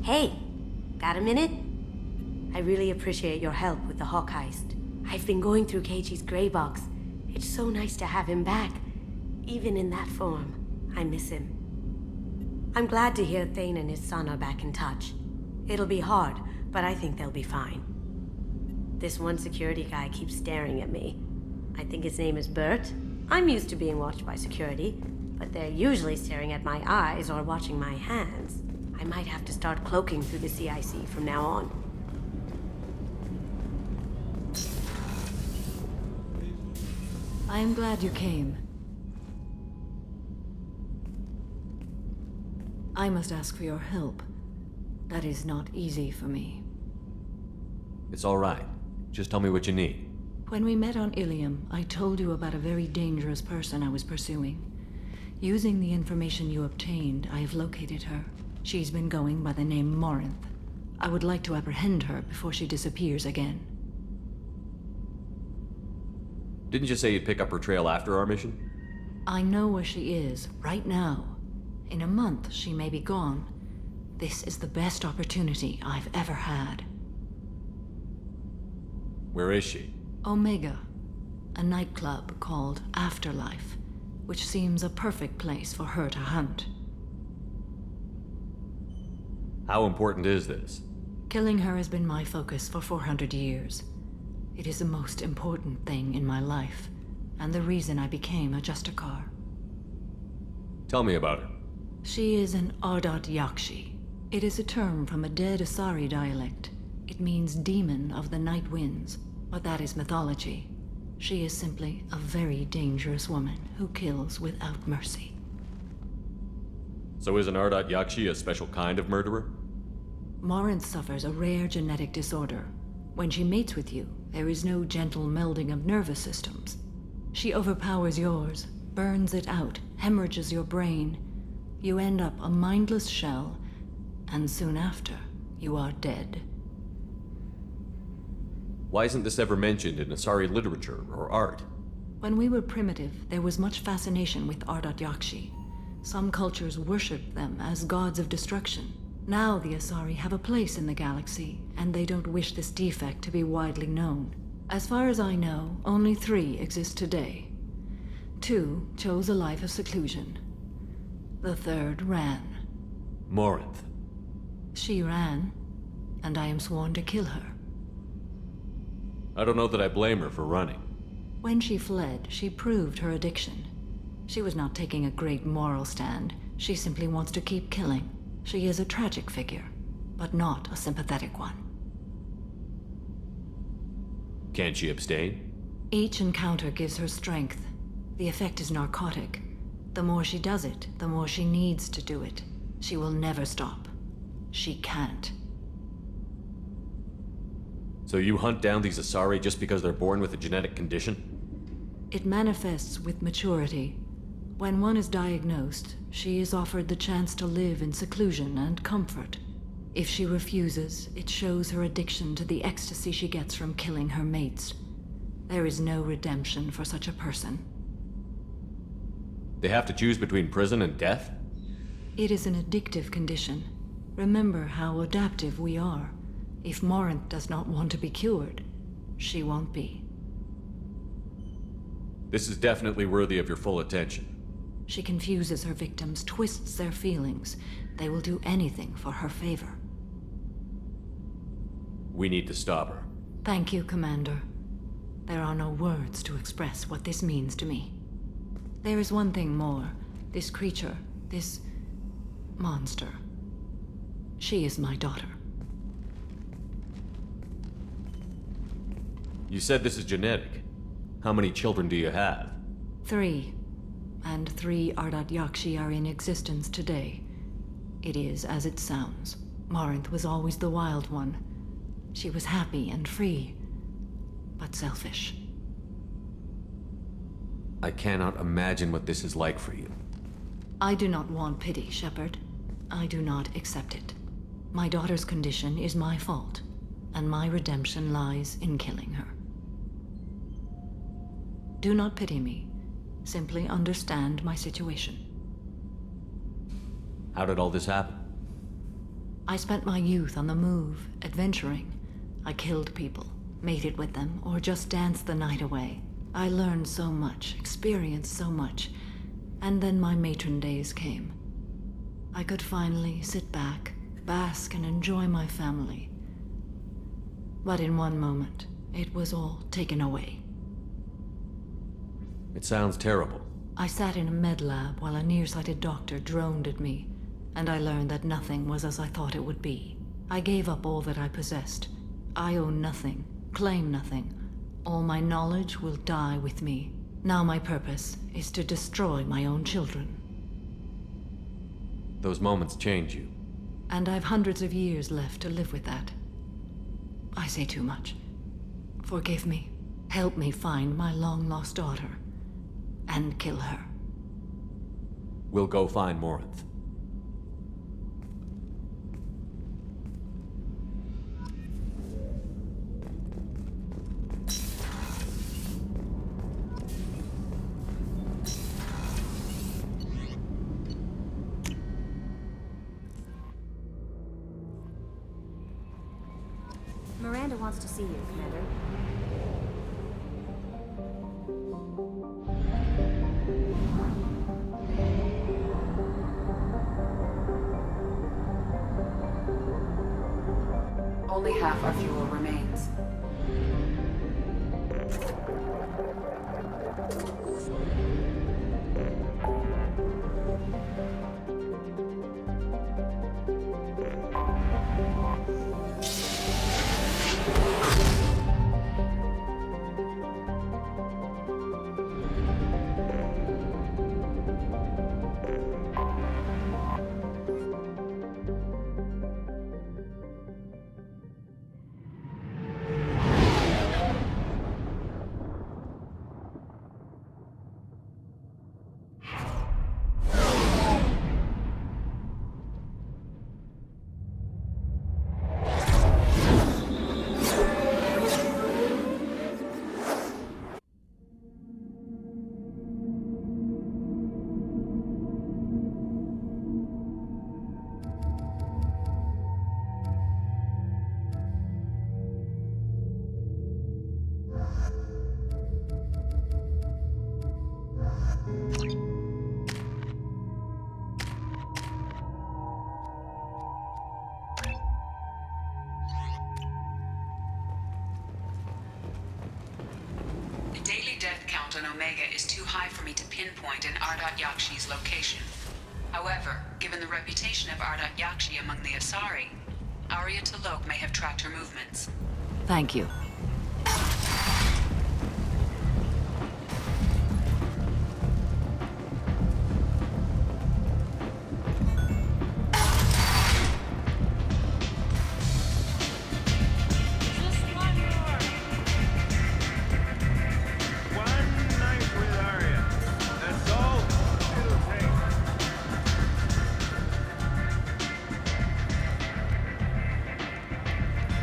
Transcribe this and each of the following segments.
Hey, got a minute? I really appreciate your help with the Hawk heist. I've been going through Keiichi's gray box. It's so nice to have him back. Even in that form, I miss him. I'm glad to hear Thane and his son are back in touch. It'll be hard, but I think they'll be fine. This one security guy keeps staring at me. I think his name is Bert. I'm used to being watched by security, but they're usually staring at my eyes or watching my hands. I might have to start cloaking through the CIC from now on. I am glad you came. I must ask for your help. That is not easy for me. It's all right. Just tell me what you need. When we met on Ilium, I told you about a very dangerous person I was pursuing. Using the information you obtained, I have located her. She's been going by the name Morinth. I would like to apprehend her before she disappears again. Didn't you say you'd pick up her trail after our mission? I know where she is, right now. In a month, she may be gone. This is the best opportunity I've ever had. Where is she? Omega, a nightclub called Afterlife, which seems a perfect place for her to hunt. How important is this? Killing her has been my focus for 400 years. It is the most important thing in my life, and the reason I became a Justicar. Tell me about her. She is an Ardat-Yakshi. It is a term from a dead Asari dialect. It means demon of the night winds, but that is mythology. She is simply a very dangerous woman who kills without mercy. So is an Ardat-Yakshi a special kind of murderer? Morinth suffers a rare genetic disorder. When she mates with you, there is no gentle melding of nervous systems. She overpowers yours, burns it out, hemorrhages your brain. You end up a mindless shell, and soon after, you are dead. Why isn't this ever mentioned in Asari literature or art? When we were primitive, there was much fascination with Ardat-Yakshi. Some cultures worshipped them as gods of destruction. Now the Asari have a place in the galaxy, and they don't wish this defect to be widely known. As far as I know, only 3 exist today. 2 chose a life of seclusion. The 3rd ran. Morinth. She ran, and I am sworn to kill her. I don't know that I blame her for running. When she fled, she proved her addiction. She was not taking a great moral stand. She simply wants to keep killing. She is a tragic figure, but not a sympathetic one. Can't she abstain? Each encounter gives her strength. The effect is narcotic. The more she does it, the more she needs to do it. She will never stop. She can't. So you hunt down these Asari just because they're born with a genetic condition? It manifests with maturity. When one is diagnosed, she is offered the chance to live in seclusion and comfort. If she refuses, it shows her addiction to the ecstasy she gets from killing her mates. There is no redemption for such a person. They have to choose between prison and death? It is an addictive condition. Remember how adaptive we are. If Morinth does not want to be cured, she won't be. This is definitely worthy of your full attention. She confuses her victims, twists their feelings. They will do anything for her favor. We need to stop her. Thank you, Commander. There are no words to express what this means to me. There is one thing more. This creature, this monster. She is my daughter. You said this is genetic. How many children do you have? 3. And 3 Ardat-Yakshi are in existence today. It is as it sounds. Morinth was always the wild one. She was happy and free, but selfish. I cannot imagine what this is like for you. I do not want pity, Shepard. I do not accept it. My daughter's condition is my fault, and my redemption lies in killing her. Do not pity me. Simply understand my situation. How did all this happen? I spent my youth on the move, adventuring. I killed people, mated with them, or just danced the night away. I learned so much, experienced so much, and then my matron days came. I could finally sit back, bask, and enjoy my family. But in one moment, it was all taken away. It sounds terrible. I sat in a med lab while a nearsighted doctor droned at me, and I learned that nothing was as I thought it would be. I gave up all that I possessed. I own nothing, claim nothing. All my knowledge will die with me. Now my purpose is to destroy my own children. Those moments change you. And I've hundreds of years left to live with that. I say too much. Forgive me. Help me find my long-lost daughter. And kill her. We'll go find Morinth. Miranda wants to see you, Commander. Only half our fuel remains. Is too high for me to pinpoint an Ardat-Yakshi's location. However, given the reputation of Ardat-Yakshi among the Asari, Arya T'Loak may have tracked her movements. Thank you.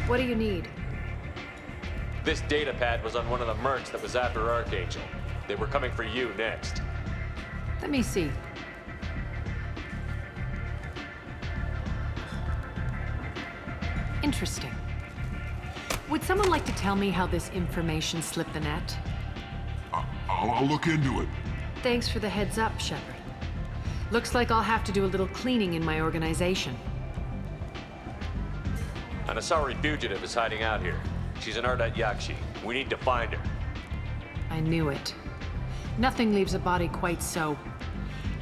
What do you need? This data pad was on one of the mercs that was after Archangel. They were coming for you next. Let me see. Interesting. Would someone like to tell me how this information slipped the net? I'll look into it. Thanks for the heads up, Shepard. Looks like I'll have to do a little cleaning in my organization. An Asari fugitive is hiding out here. She's an Ardat-Yakshi. We need to find her. I knew it. Nothing leaves a body quite so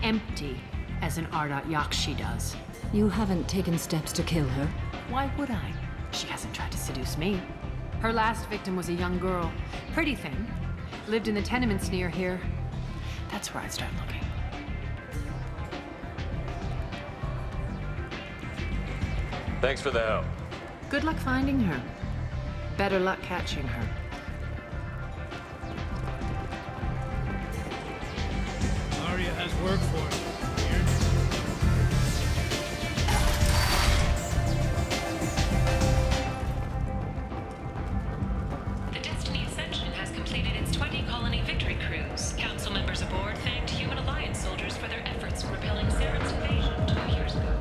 empty as an Ardat-Yakshi does. You haven't taken steps to kill her? Why would I? She hasn't tried to seduce me. Her last victim was a young girl. Pretty thing. Lived in the tenements near here. That's where I'd start looking. Thanks for the help. Good luck finding her. Better luck catching her. Arya has work for you. The Destiny Ascension has completed its 20-colony victory cruise. Council members aboard thanked Human Alliance soldiers for their efforts in repelling Saren's invasion 2 years ago.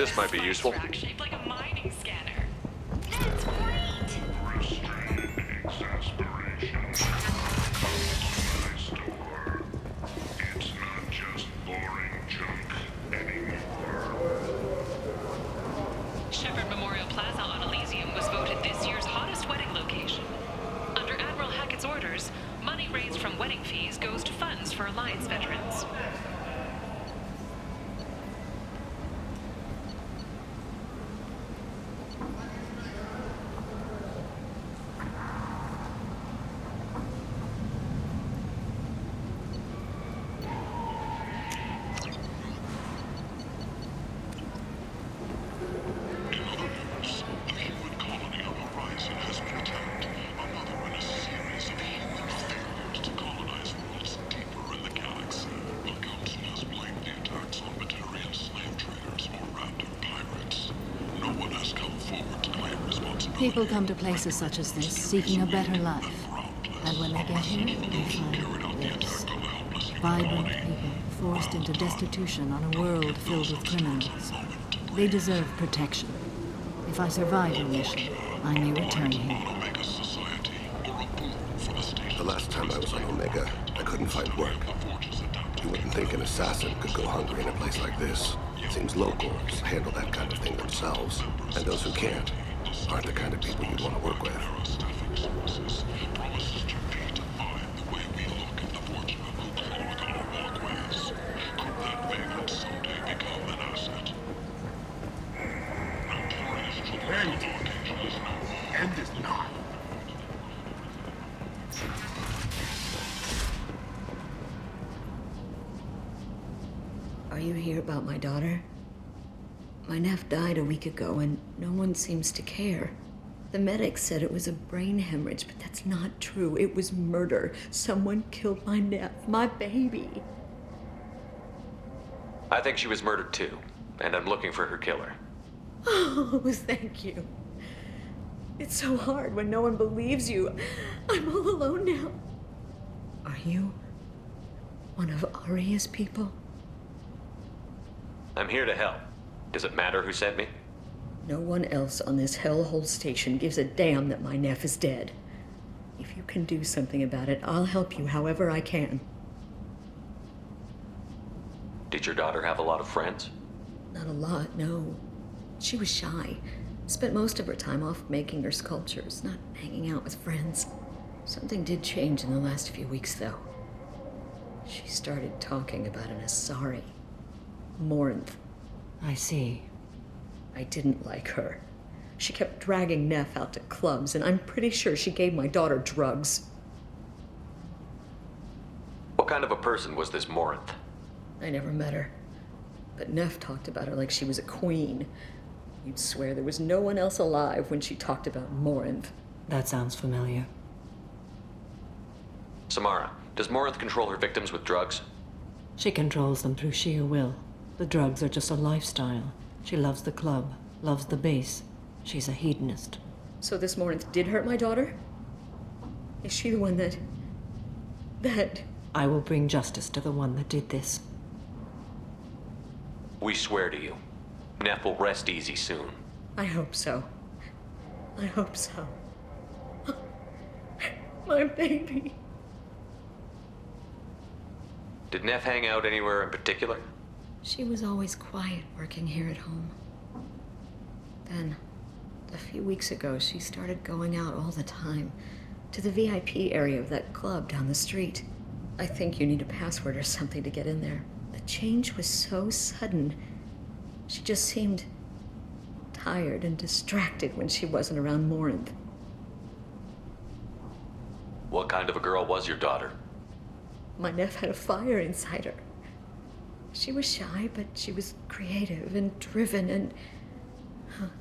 This might be useful. Track shaped like a mining scanner. That's great! Exasperation. Store. It's not just boring junk anymore. Shepard Memorial Plaza on Elysium was voted this year's hottest wedding location. Under Admiral Hackett's orders, money raised from wedding fees goes to funds for Alliance veterans. People come to places such as this seeking a better life. And when they get here, they find this. Vibrant people forced into destitution on a world filled with criminals. They deserve protection. If I survive the mission, I may return here. The last time I was on Omega, I couldn't find work. You wouldn't think an assassin could go hungry in a place like this. It seems locals handle that kind of thing themselves, and those who can't aren't the kind of people you'd want to work with. End is not. Are you here about my daughter? My nephew died a week ago and no one seems to care. The medics said it was a brain hemorrhage, but that's not true. It was murder. Someone killed my nephew, my baby. I think she was murdered too, and I'm looking for her killer. Oh, thank you. It's so hard when no one believes you. I'm all alone now. Are you one of Aria's people? I'm here to help. Does it matter who sent me? No one else on this hellhole station gives a damn that my nephew is dead. If you can do something about it, I'll help you however I can. Did your daughter have a lot of friends? Not a lot, no. She was shy. Spent most of her time off making her sculptures, not hanging out with friends. Something did change in the last few weeks, though. She started talking about an Asari. Morinth. I see. I didn't like her. She kept dragging Neff out to clubs, and I'm pretty sure she gave my daughter drugs. What kind of a person was this Morinth? I never met her. But Neff talked about her like she was a queen. You'd swear there was no one else alive when she talked about Morinth. That sounds familiar. Samara, does Morinth control her victims with drugs? She controls them through sheer will. The drugs are just a lifestyle. She loves the club, loves the base. She's a hedonist. So this Morinth did hurt my daughter? Is she the one that... I will bring justice to the one that did this. We swear to you. Neff will rest easy soon. I hope so. I hope so. My baby. Did Neff hang out anywhere in particular? She was always quiet working here at home. Then, a few weeks ago, she started going out all the time to the VIP area of that club down the street. I think you need a password or something to get in there. The change was so sudden. She just seemed tired and distracted when she wasn't around Morinth. What kind of a girl was your daughter? My nephew had a fire inside her. She was shy, but she was creative and driven and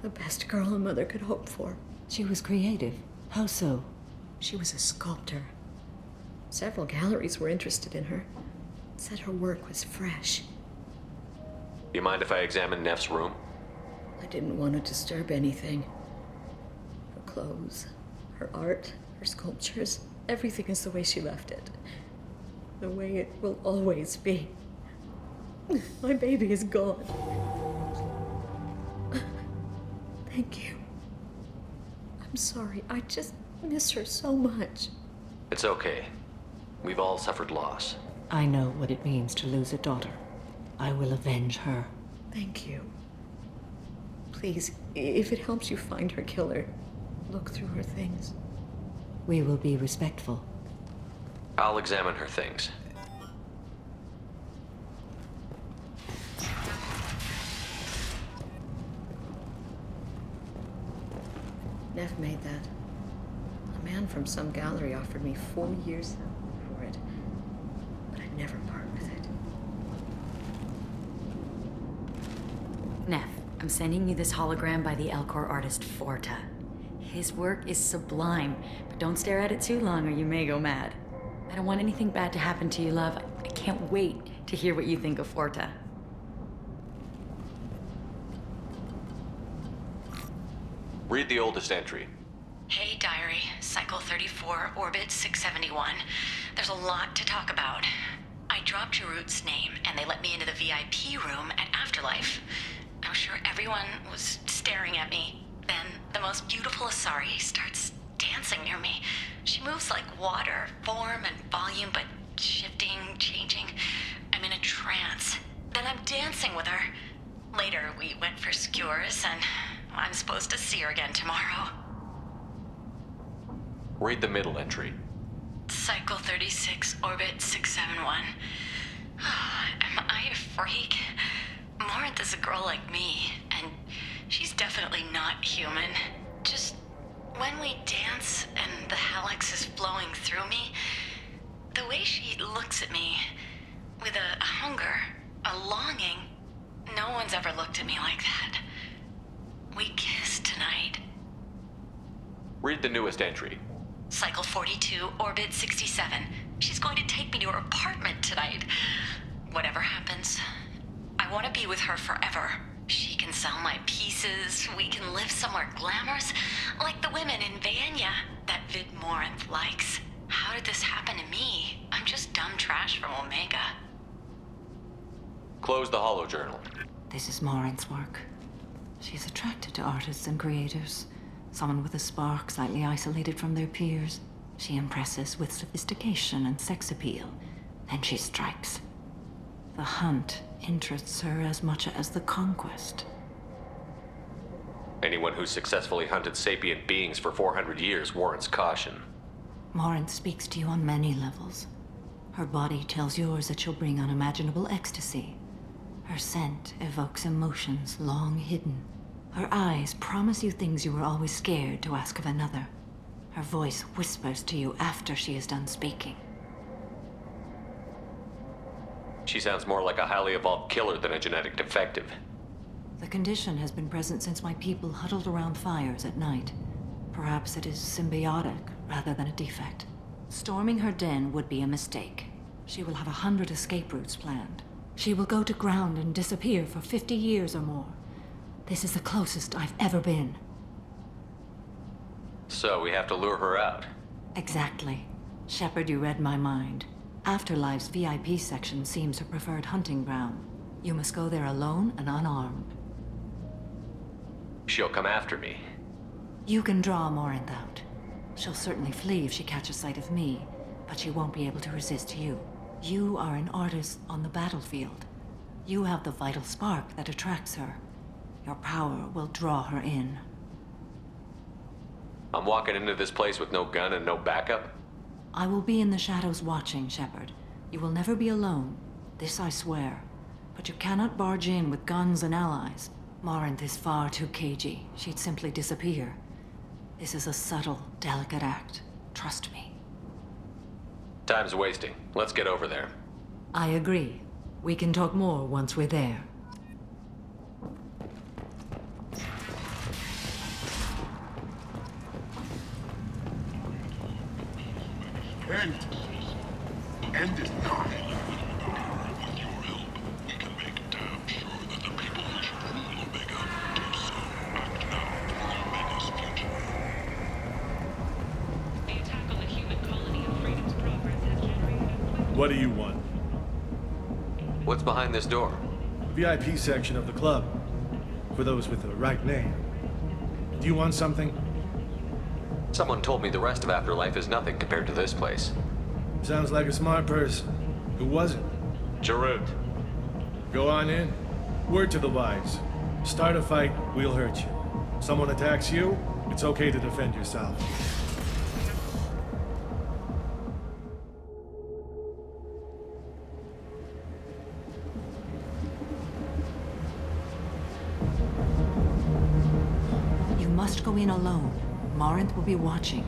the best girl a mother could hope for. She was creative? How so? She was a sculptor. Several galleries were interested in her. Said her work was fresh. You mind if I examine Neff's room? I didn't want to disturb anything. Her clothes, her art, her sculptures, everything is the way she left it. The way it will always be. My baby is gone. Thank you. I'm sorry. I just miss her so much. It's okay. We've all suffered loss. I know what it means to lose a daughter. I will avenge her. Thank you. Please, if it helps you find her killer, look through her things. We will be respectful. I'll examine her things. Nev made that. A man from some gallery offered me 4 years salary for it, but I'd never part with it. Neff, I'm sending you this hologram by the Alcor artist Forta. His work is sublime, but don't stare at it too long or you may go mad. I don't want anything bad to happen to you, love. I can't wait to hear what you think of Forta. Read the oldest entry. Hey, Diary. Cycle 34, Orbit 671. There's a lot to talk about. I dropped Jarut's name, and they let me into the VIP room at Afterlife. I was sure everyone was staring at me. Then the most beautiful Asari starts dancing near me. She moves like water, form and volume, but shifting, changing. I'm in a trance. Then I'm dancing with her. Later, we went for skewers, and I'm supposed to see her again tomorrow. Read the middle entry. Cycle 36, Orbit 671. Am I a freak? Morinth is a girl like me, and she's definitely not human. Just when we dance and the Hallex is flowing through me, the way she looks at me with a hunger, a longing, no one's ever looked at me like that. We kissed tonight. Read the newest entry. Cycle 42, Orbit 67. She's going to take me to her apartment tonight. Whatever happens, I want to be with her forever. She can sell my pieces. We can live somewhere glamorous, like the women in Vanya that Vid Morinth likes. How did this happen to me? I'm just dumb trash from Omega. Close the holojournal. This is Morinth's work. She's attracted to artists and creators. Someone with a spark, slightly isolated from their peers. She impresses with sophistication and sex appeal. Then she strikes. The hunt interests her as much as the conquest. Anyone who's successfully hunted sapient beings for 400 years warrants caution. Morinth speaks to you on many levels. Her body tells yours that she'll bring unimaginable ecstasy. Her scent evokes emotions long hidden. Her eyes promise you things you were always scared to ask of another. Her voice whispers to you after she is done speaking. She sounds more like a highly evolved killer than a genetic defective. The condition has been present since my people huddled around fires at night. Perhaps it is symbiotic rather than a defect. Storming her den would be a mistake. She will have 100 escape routes planned. She will go to ground and disappear for 50 years or more. This is the closest I've ever been. So we have to lure her out. Exactly. Shepard, you read my mind. Afterlife's VIP section seems her preferred hunting ground. You must go there alone and unarmed. She'll come after me. You can draw Morinth out. She'll certainly flee if she catches sight of me, but she won't be able to resist you. You are an artist on the battlefield. You have the vital spark that attracts her. Your power will draw her in. I'm walking into this place with no gun and no backup? I will be in the shadows watching, Shepard. You will never be alone. This I swear. But you cannot barge in with guns and allies. Morinth is far too cagey. She'd simply disappear. This is a subtle, delicate act. Trust me. Time's wasting. Let's get over there. I agree. We can talk more once we're there. End is nigh. With your help, we can make damn sure that the people who should rule Omega do so. Act now for Omega's future. The attack on the human colony of Freedom's Progress has generated... What do you want? What's behind this door? VIP section of the club. For those with the right name. Do you want something? Someone told me the rest of Afterlife is nothing compared to this place. Sounds like a smart person. Who was it? Jarut. Go on in. Word to the wise. Start a fight, we'll hurt you. Someone attacks you, it's okay to defend yourself. You must go in alone. Morinth will be watching.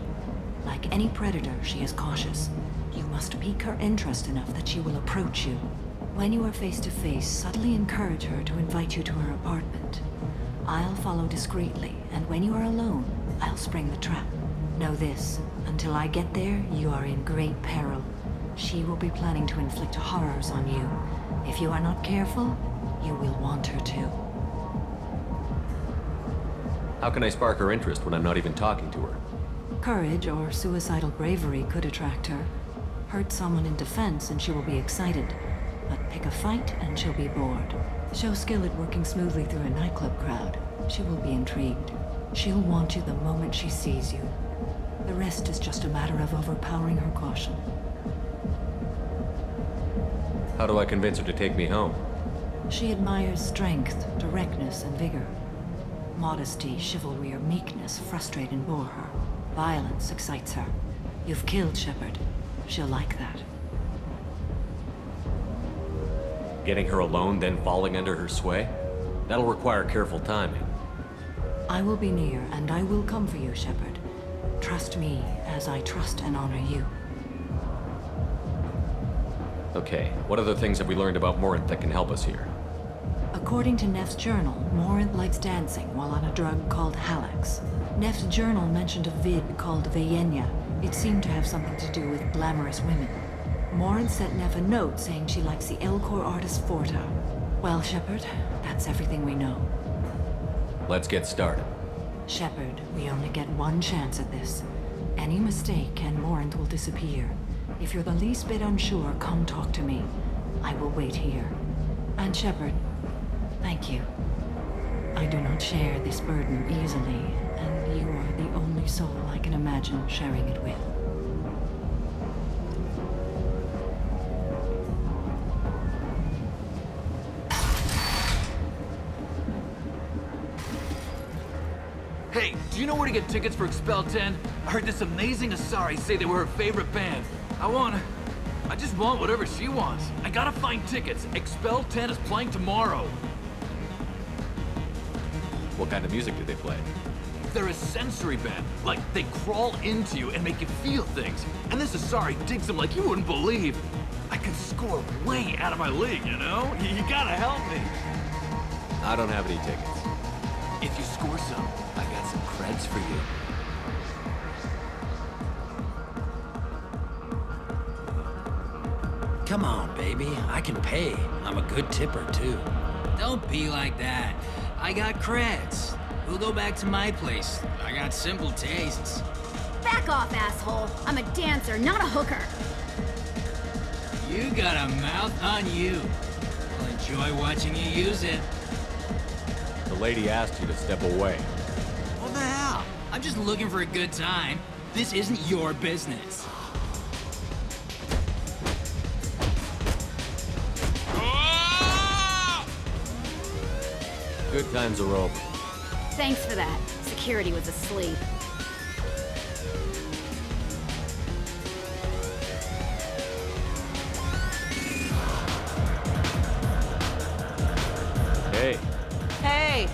Like any predator, she is cautious. You must pique her interest enough that she will approach you. When you are face to face, subtly encourage her to invite you to her apartment. I'll follow discreetly, and when you are alone, I'll spring the trap. Know this, until I get there, you are in great peril. She will be planning to inflict horrors on you. If you are not careful, you will want her to. How can I spark her interest when I'm not even talking to her? Courage or suicidal bravery could attract her. Hurt someone in defense and she will be excited. But pick a fight and she'll be bored. Show skill at working smoothly through a nightclub crowd. She will be intrigued. She'll want you the moment she sees you. The rest is just a matter of overpowering her caution. How do I convince her to take me home? She admires strength, directness, and vigor. Modesty, chivalry, or meekness frustrate and bore her. Violence excites her. You've killed Shepard. She'll like that. Getting her alone, then falling under her sway? That'll require careful timing. I will be near, and I will come for you, Shepard. Trust me, as I trust and honor you. Okay, what other things have we learned about Morinth that can help us here? According to Neff's journal, Morinth likes dancing while on a drug called Halax. Neff's journal mentioned a vid called Vayenya. It seemed to have something to do with glamorous women. Morinth sent Neff a note saying she likes the Elcor artist Forta. Well, Shepard, that's everything we know. Let's get started. Shepard, we only get one chance at this. Any mistake and Morinth will disappear. If you're the least bit unsure, come talk to me. I will wait here. And Shepard, thank you. I do not share this burden easily, and you are the only soul I can imagine sharing it with. Hey, do you know where to get tickets for Expel 10? I heard this amazing Asari say they were her favorite band. I just want whatever she wants. I gotta find tickets. Expel 10 is playing tomorrow. What kind of music do they play? They're a sensory band. Like, they crawl into you and make you feel things. And this Asari digs them like you wouldn't believe. I could score way out of my league, you know? You gotta help me. I don't have any tickets. If you score some, I got some creds for you. Come on, baby. I can pay. I'm a good tipper, too. Don't be like that. I got creds. We'll go back to my place. I got simple tastes. Back off, asshole. I'm a dancer, not a hooker. You got a mouth on you. I'll enjoy watching you use it. The lady asked you to step away. What the hell? I'm just looking for a good time. This isn't your business. Good times are over. Thanks for that. Security was asleep. Hey, Hey!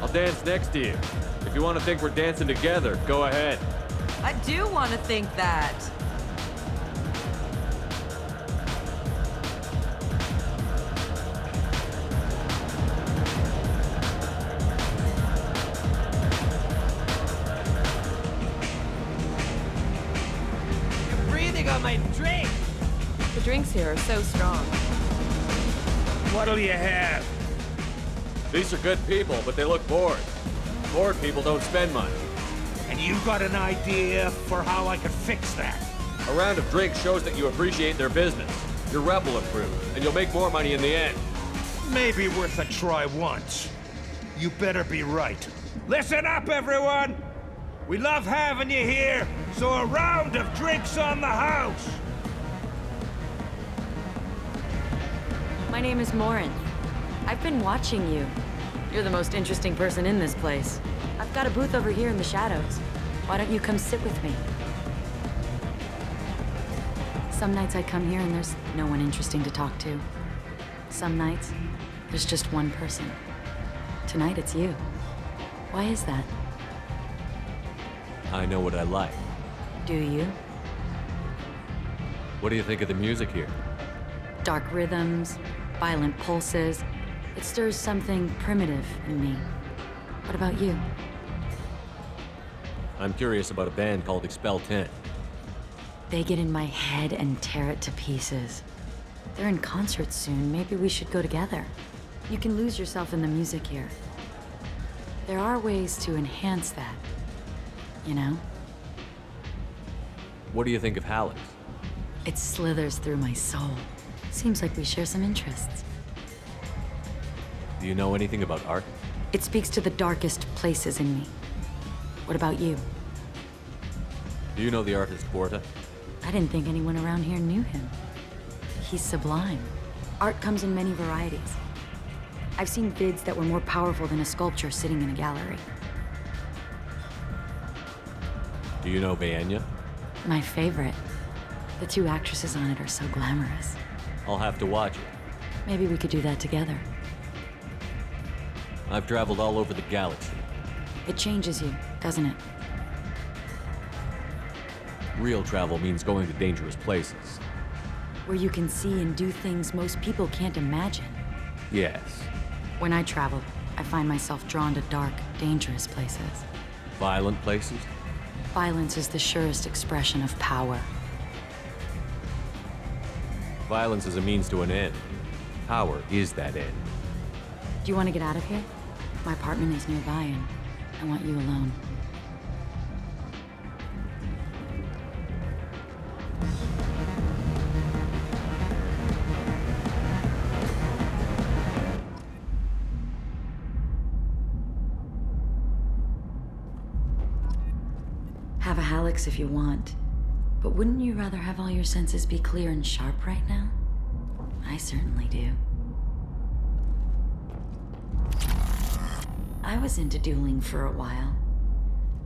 I'll dance next to you. If you want to think we're dancing together, go ahead. I do want to think that. You're breathing on my drink! The drinks here are so strong. What'll you have? These are good people, but they look bored. Bored people don't spend money. And you got an idea for how I could fix that? A round of drinks shows that you appreciate their business. Your rep will improve, and you'll make more money in the end. Maybe worth a try once. You better be right. Listen up, everyone! We love having you here, so a round of drinks on the house! My name is Morin. I've been watching you. You're the most interesting person in this place. I've got a booth over here in the shadows. Why don't you come sit with me? Some nights I come here and there's no one interesting to talk to. Some nights, there's just one person. Tonight it's you. Why is that? I know what I like. Do you? What do you think of the music here? Dark rhythms, violent pulses. It stirs something primitive in me. What about you? I'm curious about a band called Expel 10. They get in my head and tear it to pieces. They're in concert soon. Maybe we should go together. You can lose yourself in the music here. There are ways to enhance that, you know? What do you think of Hallex? It slithers through my soul. Seems like we share some interests. Do you know anything about art? It speaks to the darkest places in me. What about you? Do you know the artist Porta? I didn't think anyone around here knew him. He's sublime. Art comes in many varieties. I've seen vids that were more powerful than a sculpture sitting in a gallery. Do you know Vaenya? My favorite. The two actresses on it are so glamorous. I'll have to watch it. Maybe we could do that together. I've traveled all over the galaxy. It changes you, doesn't it? Real travel means going to dangerous places. Where you can see and do things most people can't imagine. Yes. When I travel, I find myself drawn to dark, dangerous places. Violent places? Violence is the surest expression of power. Violence is a means to an end. Power is that end. Do you want to get out of here? My apartment is nearby and I want you alone. Have a Hallex if you want, but wouldn't you rather have all your senses be clear and sharp right now? I certainly do. I was into dueling for a while.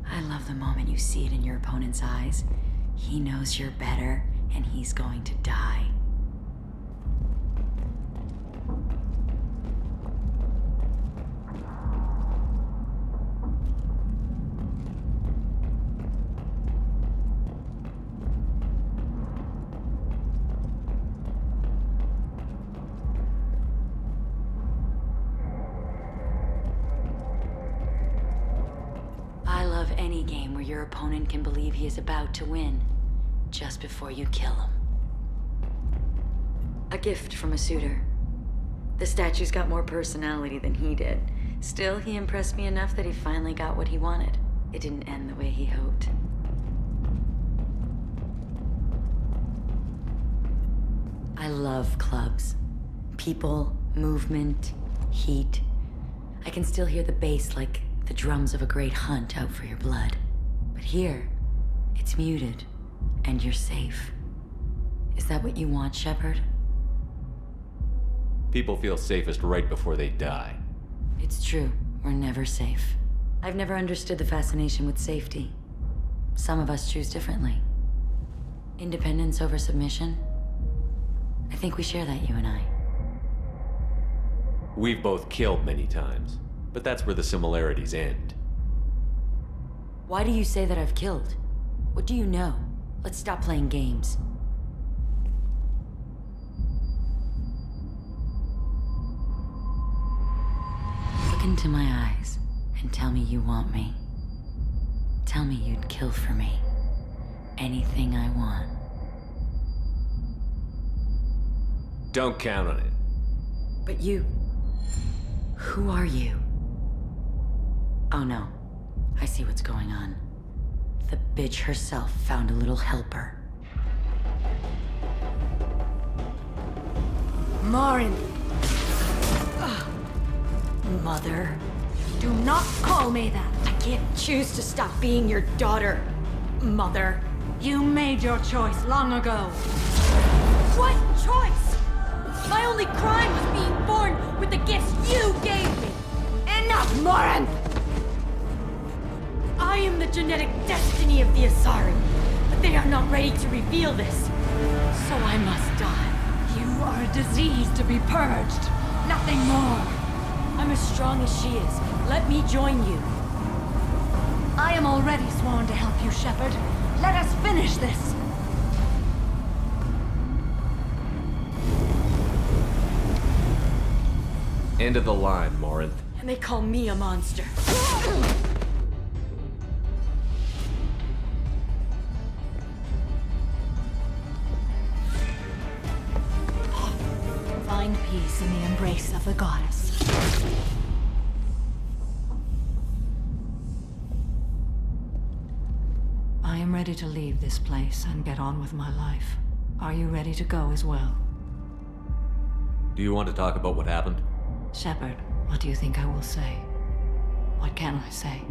I love the moment you see it in your opponent's eyes. He knows you're better, and he's going to die. I love any game where your opponent can believe he is about to win, just before you kill him. A gift from a suitor. The statue's got more personality than he did. Still, he impressed me enough that he finally got what he wanted. It didn't end the way he hoped. I love clubs. People, movement, heat. I can still hear the bass like the drums of a great hunt out for your blood. But here, it's muted, and you're safe. Is that what you want, Shepard? People feel safest right before they die. It's true. We're never safe. I've never understood the fascination with safety. Some of us choose differently. Independence over submission? I think we share that, you and I. We've both killed many times, but that's where the similarities end. Why do you say that I've killed? What do you know? Let's stop playing games. Look into my eyes and tell me you want me. Tell me you'd kill for me. Anything I want. Don't count on it. But you... Who are you? Oh no. I see what's going on. The bitch herself found a little helper. Morin! Mother. Do not call me that. I can't choose to stop being your daughter, Mother. You made your choice long ago. What choice? My only crime was being born with the gifts you gave me. Enough, Morin! I am the genetic destiny of the Asari, but they are not ready to reveal this. So I must die. You are a disease to be purged. Nothing more. I'm as strong as she is. Let me join you. I am already sworn to help you, Shepard. Let us finish this. End of the line, Morinth. And they call me a monster. Find peace in the embrace of the goddess. I am ready to leave this place and get on with my life. Are you ready to go as well? Do you want to talk about what happened? Shepard, what do you think I will say? What can I say?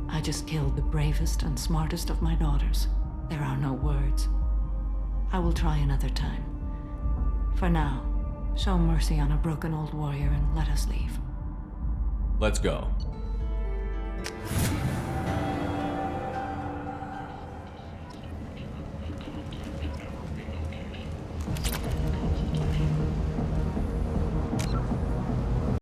I just killed the bravest and smartest of my daughters. There are no words. I will try another time. For now, show mercy on a broken old warrior and let us leave. Let's go.